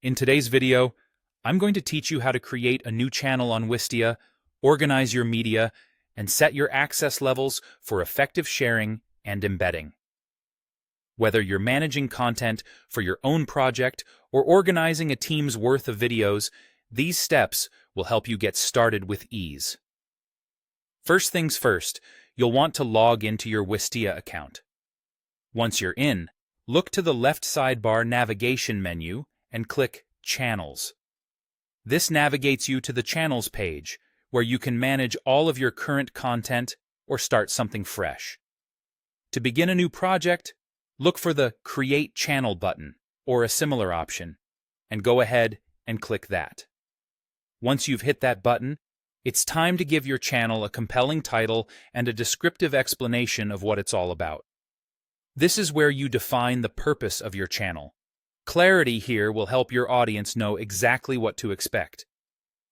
In today's video, I'm going to teach you how to create a new channel on Wistia, organize your media, and set your access levels for effective sharing and embedding. Whether you're managing content for your own project or organizing a team's worth of videos, these steps will help you get started with ease. First things first, you'll want to log into your Wistia account. Once you're in, look to the left sidebar navigation menu and click Channels. This navigates you to the Channels page, where you can manage all of your current content or start something fresh. To begin a new project, look for the Create Channel button or a similar option, and go ahead and click that. Once you've hit that button, it's time to give your channel a compelling title and a descriptive explanation of what it's all about. This is where you define the purpose of your channel. Clarity here will help your audience know exactly what to expect.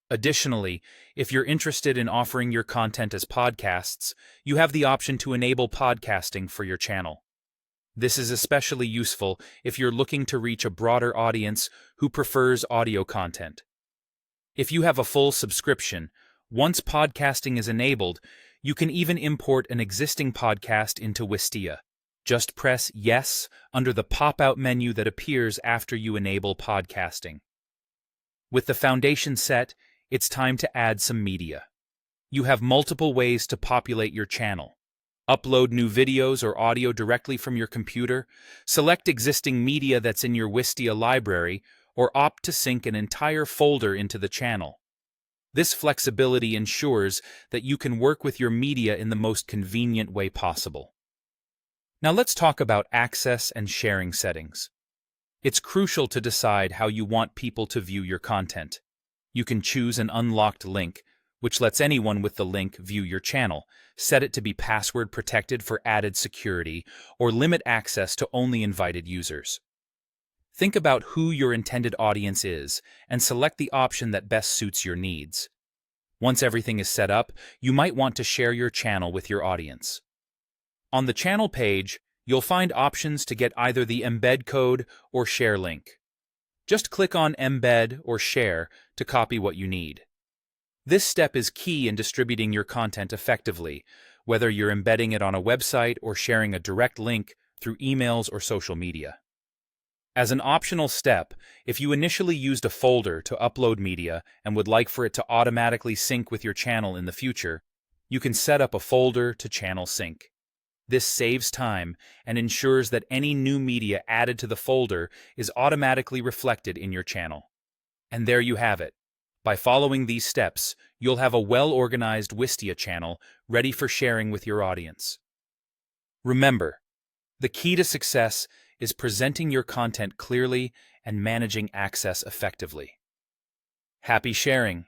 Additionally, if you're interested in offering your content as podcasts, you have the option to enable podcasting for your channel. This is especially useful if you're looking to reach a broader audience who prefers audio content. If you have a full subscription, once podcasting is enabled, you can even import an existing podcast into Wistia. Just press Yes under the pop-out menu that appears after you enable podcasting. With the foundation set, it's time to add some media. You have multiple ways to populate your channel. Upload new videos or audio directly from your computer, select existing media that's in your Wistia library, or opt to sync an entire folder into the channel. This flexibility ensures that you can work with your media in the most convenient way possible. Now let's talk about access and sharing settings. It's crucial to decide how you want people to view your content. You can choose an unlocked link, which lets anyone with the link view your channel, set it to be password protected for added security, or limit access to only invited users. Think about who your intended audience is and select the option that best suits your needs. Once everything is set up, you might want to share your channel with your audience. On the channel page, you'll find options to get either the embed code or share link. Just click on Embed or Share to copy what you need. This step is key in distributing your content effectively, whether you're embedding it on a website or sharing a direct link through emails or social media. As an optional step, if you initially used a folder to upload media and would like for it to automatically sync with your channel in the future, you can set up a folder to channel sync. This saves time and ensures that any new media added to the folder is automatically reflected in your channel. And there you have it. By following these steps, you'll have a well-organized Wistia channel ready for sharing with your audience. Remember, the key to success is presenting your content clearly and managing access effectively. Happy sharing!